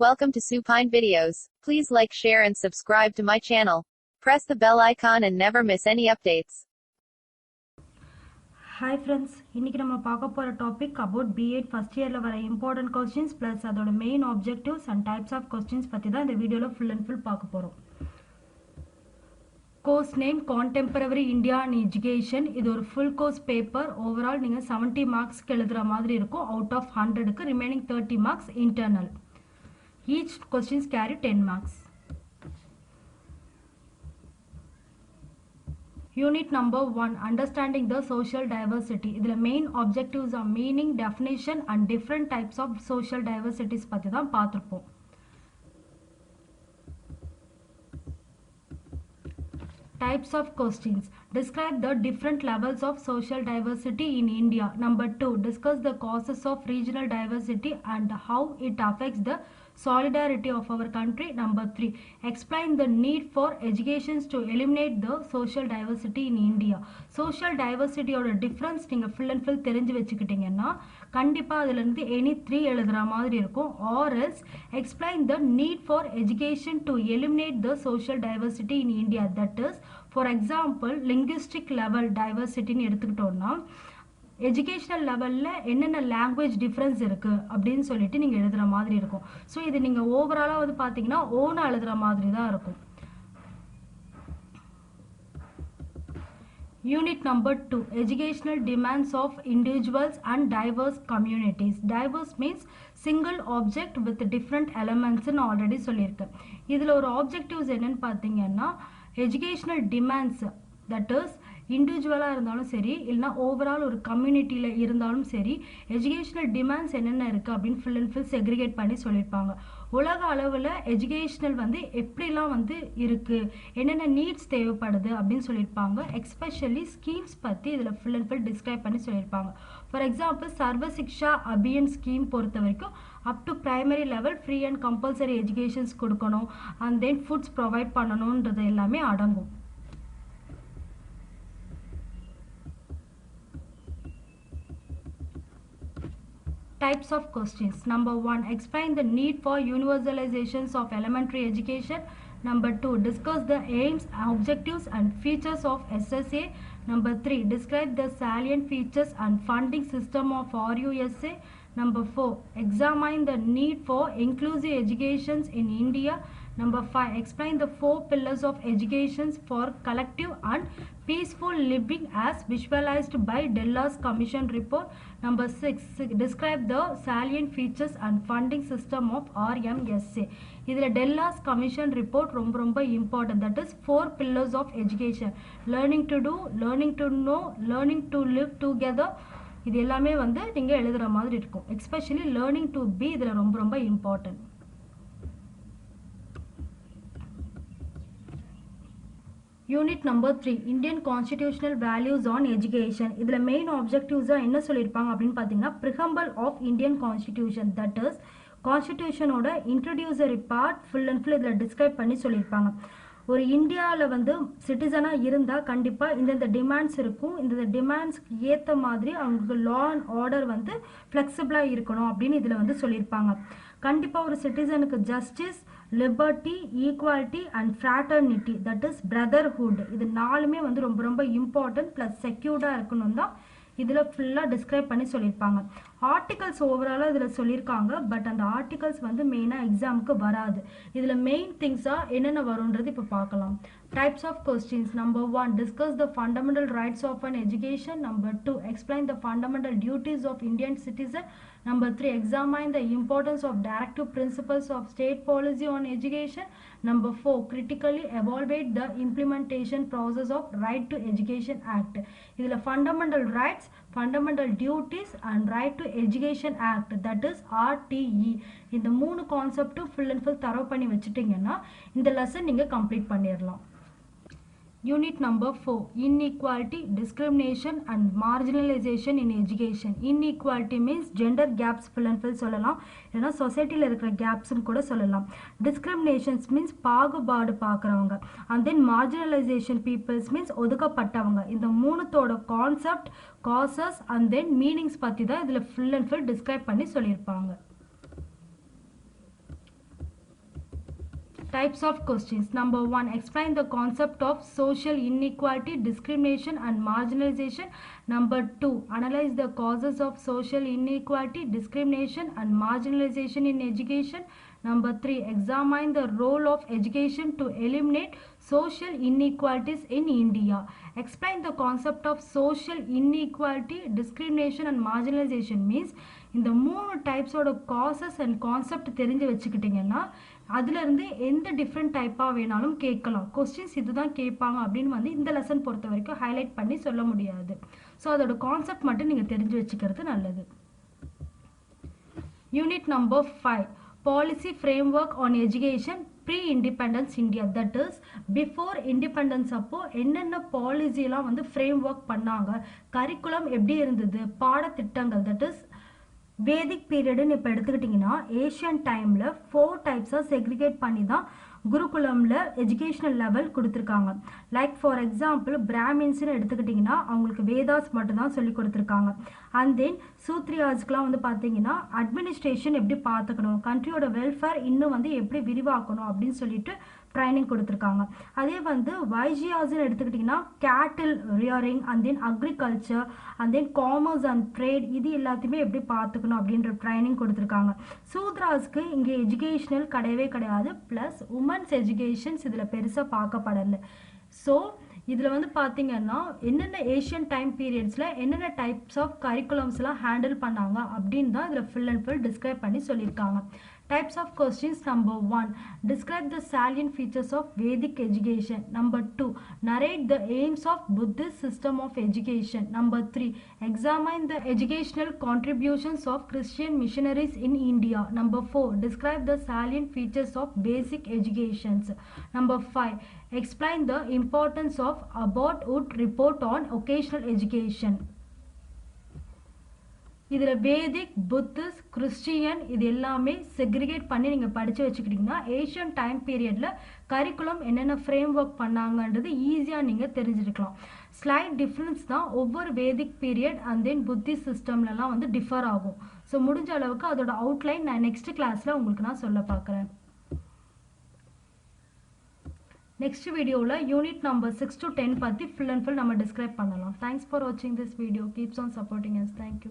Welcome to Supine Videos. Please like, share and subscribe to my channel. Press the bell icon and never miss any updates. Hi friends, இன்னைக்கு நம்ம பார்க்க போற topic about B8 first yearல வர important questions plus அதோட main objectives and types of questions பத்தி தான் இந்த வீடியோல full and full பார்க்க போறோம். Course name Contemporary India and Education. இது ஒரு full course paper. Overall நீங்க 70 marks எழுதுற மாதிரி இருக்கும். Out of 100க்கு remaining 30 marks internal. Each questions carry 10 marks. Unit number 1, understanding the social diversity. The main objectives are meaning, definition and different types of social diversities பத்தி தான் பார்த்திருப்போம். Types of questions. Describe the different levels of social diversity in India. Number 2, discuss the causes of regional diversity and how it affects the solidarity of our country. Number 3, explain the need for education to eliminate the social diversity in India. Social diversity oda difference நீங்க full and full தெரிஞ்சு வெச்சுக்கிட்டீங்கன்னா கண்டிப்பா அதுல இருந்து any 3 எழுதுற மாதிரி இருக்கும். Or else explain the need for education to eliminate the social diversity in India. That is, for example, linguistic level diversity ன்னு எடுத்துக்கிட்டோம்னா எஜுகேஷனல் லெவல்ல என்னென்ன லாங்குவேஜ் டிஃபரன்ஸ் இருக்கு அப்படின்னு சொல்லிட்டு நீங்க எழுதுற மாதிரி இருக்கும். ஸோ இது நீங்க ஓவராலா வந்து பாத்தீங்கன்னா ஓனா எழுதுற மாதிரி தான் இருக்கும். Unit number 2, educational demands of individuals and diverse communities. Diverse means single object with different elements ன்னு ஆல்ரெடி சொல்லியிருக்கேன். இதுல ஒரு ஆப்ஜெக்டிவ்ஸ் என்னன்னு பாத்தீங்கன்னா educational demands, that is இண்டிவிஜுவலாக இருந்தாலும் சரி இல்லைனா ஓவரால் ஒரு கம்யூனிட்டியில் இருந்தாலும் சரி எஜுகேஷ்னல் டிமாண்ட்ஸ் என்னென்ன இருக்குது அப்படின்னு ஃபுல் அண்ட் ஃபுல் செக்ரிகேட் பண்ணி சொல்லியிருப்பாங்க. உலக அளவில் எஜுகேஷ்னல் வந்து எப்படிலாம் வந்து இருக்குது, என்னென்ன நீட்ஸ் தேவைப்படுது அப்படின்னு சொல்லியிருப்பாங்க. எஸ்பெஷலி ஸ்கீம்ஸ் பற்றி இதில் ஃபுல் அண்ட் ஃபுல் டிஸ்கிரைப் பண்ணி சொல்லியிருப்பாங்க. ஃபார் எக்ஸாம்பிள் சர்வ சிக்ஷா அபியன் ஸ்கீம் பொறுத்த வரைக்கும் up to primary level free and compulsory educations கொடுக்கணும், அண்ட் தென் ஃபுட்ஸ் ப்ரொவைட் பண்ணணுன்றது எல்லாமே அடங்கும். Types of questions. Number 1, explain the need for universalizations of elementary education. Number 2, discuss the aims, objectives and features of SSA. Number 3, describe the salient features and funding system of RUSA. Number 4, examine the need for inclusive educations in India. Number 5, explain the 4 pillars of education for collective and peaceful living as visualized by Della's Commission report. Number 6, describe the salient features and funding system of RMSA. இதில் Della's Commission report ரொம்ப important. That is 4 pillars of education: learning to do, learning to know, learning to live together. இது எல்லாமே வந்து நீங்க எழுதுற மாதிரி இருக்கும். Especially learning to be இதில் ரொம்ப important. Unit number 3, Indian constitutional values on education. இதில் மெயின் ஆப்ஜெக்டிவ்ஸாக என்ன சொல்லியிருப்பாங்க அப்படின்னு பார்த்தீங்கன்னா preamble of Indian constitution, that is கான்ஸ்டிடியூஷனோட introductory part full and full இதில் டிஸ்கிரைப் பண்ணி சொல்லியிருப்பாங்க. ஒரு இந்தியாவில் வந்து சிட்டிசனாக இருந்தால் கண்டிப்பாக இந்தந்த டிமாண்ட்ஸ் இருக்கும், இந்த டிமாண்ட்ஸ்க்கு ஏற்ற மாதிரி அவங்களுக்கு லா அண்ட் ஆர்டர் வந்து ஃப்ளெக்சிபிளாக இருக்கணும் அப்படின்னு இதில் வந்து சொல்லியிருப்பாங்க. கண்டிப்பாக ஒரு சிட்டிசனுக்கு justice, liberty, equality and fraternity, that is brotherhood, இது நாலுமே வந்து ரொம்ப இம்பார்ட்டன்ட் ப்ளஸ் செக்யூர்டாக இருக்கணும் தான் இதில் ஃபுல்லாக டிஸ்கிரைப் பண்ணி சொல்லியிருப்பாங்க. ஆர்டிகல்ஸ் ஓவராலாக இதில் சொல்லியிருக்காங்க, பட் அந்த ஆர்டிகல்ஸ் வந்து மெயினாக எக்ஸாமுக்கு வராது. இதில் மெயின் திங்ஸாக என்னென்ன வரும்ன்றது இப்போ பார்க்கலாம். Types of questions. Number 1, discuss the fundamental rights of an education. Number 2, explain the fundamental duties of Indian citizen. Number 3, examine the importance of directive principles of state policy on education. Number 4, critically evaluate the implementation process of Right to Education Act. இதில் fundamental rights, fundamental duties and Right to Education Act, that is RTE, இந்த 3 கான்செப்டும் full and full தரவு பண்ணி வச்சுட்டிங்கன்னா இந்த lesson நீங்கள் complete பண்ணிடலாம். Unit number 4, inequality, discrimination and marginalization in education. Inequality means gender gaps full and full சொல்லலாம், இல்லைனா சொசைட்டியில் இருக்கிற கேப்ஸும் கூட சொல்லலாம். Discriminations means பாகுபாடு பார்க்குறவங்க, and then marginalization peoples means ஒதுக்கப்பட்டவங்க. இந்த மூணுத்தோட concept, causes and then meanings பற்றி தான் இதில் full and full describe பண்ணி சொல்லியிருப்பாங்க. Types of questions. Number 1. Explain the concept of social inequality, discrimination and marginalization. Number 2. Analyze the causes of social inequality, discrimination and marginalization in education. Number 3. Examine the role of education to eliminate social inequalities in India. Explain the concept of social inequality, discrimination and marginalization means இந்த 3 டைப்ஸோட causes and concept தெரிஞ்சு வச்சுக்கிட்டிங்கன்னா அதுலேருந்து எந்த different டைப்பாக வேணாலும் கேட்கலாம். Questions இதுதான் கேட்பாங்க அப்படின்னு வந்து இந்த லெசன் பொறுத்த வரைக்கும் ஹைலைட் பண்ணி சொல்ல முடியாது. ஸோ அதோட கான்செப்ட் மட்டும் நீங்கள் தெரிஞ்சு வச்சுக்கிறது நல்லது. Unit number 5. Policy framework on education pre-independence India, that is before independence அப்போ என்னென்ன பாலிசிலாம் வந்து framework பண்ணாங்க, கரிக்குலம் எப்படி இருந்தது, பாடத்திட்டங்கள், that is வேதிக் பீரியடுன்னு இப்போ எடுத்துக்கிட்டிங்கன்னா ஏஷியன் டைமில் 4 டைப்ஸாக செக்ரிகேட் பண்ணி தான் குருகுலமில் எஜுகேஷனல் லெவல் கொடுத்துருக்காங்க. லைக் ஃபார் எக்ஸாம்பிள் பிராமின்ஸ்னு எடுத்துக்கிட்டிங்கன்னா அவங்களுக்கு வேதாஸ் மட்டும்தான் சொல்லி கொடுத்துருக்காங்க. அண்ட் தென் சூத்ரியாஸ்க்குலாம் வந்து பார்த்தீங்கன்னா அட்மினிஸ்ட்ரேஷன் எப்படி பார்த்துக்கணும், கண்ட்ரியோட வெல்ஃபேர் இன்னும் வந்து எப்படி விரிவாக்கணும் அப்படின்னு சொல்லிட்டு ட்ரைனிங் கொடுத்துருக்காங்க. அதே வந்து வைஜியாஸ்ன்னு எடுத்துக்கிட்டிங்கன்னா cattle rearing and then agriculture and then commerce and trade இது எல்லாத்தையுமே எப்படி பார்த்துக்கணும் அப்படின்ற ட்ரைனிங் கொடுத்துருக்காங்க. சூத்ராஸ்க்கு இங்கே எஜுகேஷனல் கிடையவே கிடையாது. ப்ளஸ் உமன்ஸ் எஜுகேஷன்ஸ் இதில் பெருசாக பார்க்கப்படலை. ஸோ இதில் வந்து பார்த்தீங்கன்னா என்னென்ன ஏஷியன் டைம் பீரியட்ஸில் என்னென்ன டைப்ஸ் ஆஃப் கரிக்குலம்ஸ்லாம் ஹேண்டில் பண்ணாங்க அப்படின்னு தான் இதில் ஃபுல் அண்ட் ஃபுல் டிஸ்கிரைப் பண்ணி சொல்லியிருக்காங்க. Types of questions. Number 1. Describe the salient features of Vedic education. Number 2. Narrate the aims of Buddhist system of education. Number 3. Examine the educational contributions of Christian missionaries in India. Number 4. Describe the salient features of basic educations. Number 5. Explain the importance of Abbott Wood report on occasional education. இதில் வேதிக், Buddhist, Christian இது எல்லாமே segregate பண்ணி நீங்கள் படித்து வச்சுக்கிட்டிங்கன்னா Asian time பீரியடில் curriculum என்னென்ன framework பண்ணாங்கன்றது ஈஸியாக நீங்கள் தெரிஞ்சுருக்கலாம். ஸ்லைட் டிஃப்ரென்ஸ் தான் ஒவ்வொரு Vedic period and then Buddhist சிஸ்டம்லலாம் வந்து டிஃபர் ஆகும். ஸோ முடிஞ்ச அளவுக்கு அதோட அவுட்லைன் நான் நெக்ஸ்ட் கிளாஸில் உங்களுக்கு நான் சொல்ல பார்க்குறேன். நெக்ஸ்ட் வீடியோவில் யூனிட் நம்பர் 6 to 10 பற்றி ஃபுல் அண்ட் ஃபுல் நம்ம டிஸ்கிரைப் பண்ணலாம். தேங்க்ஸ் ஃபார் வாட்சிங் this video. Keeps on supporting us. Thank you.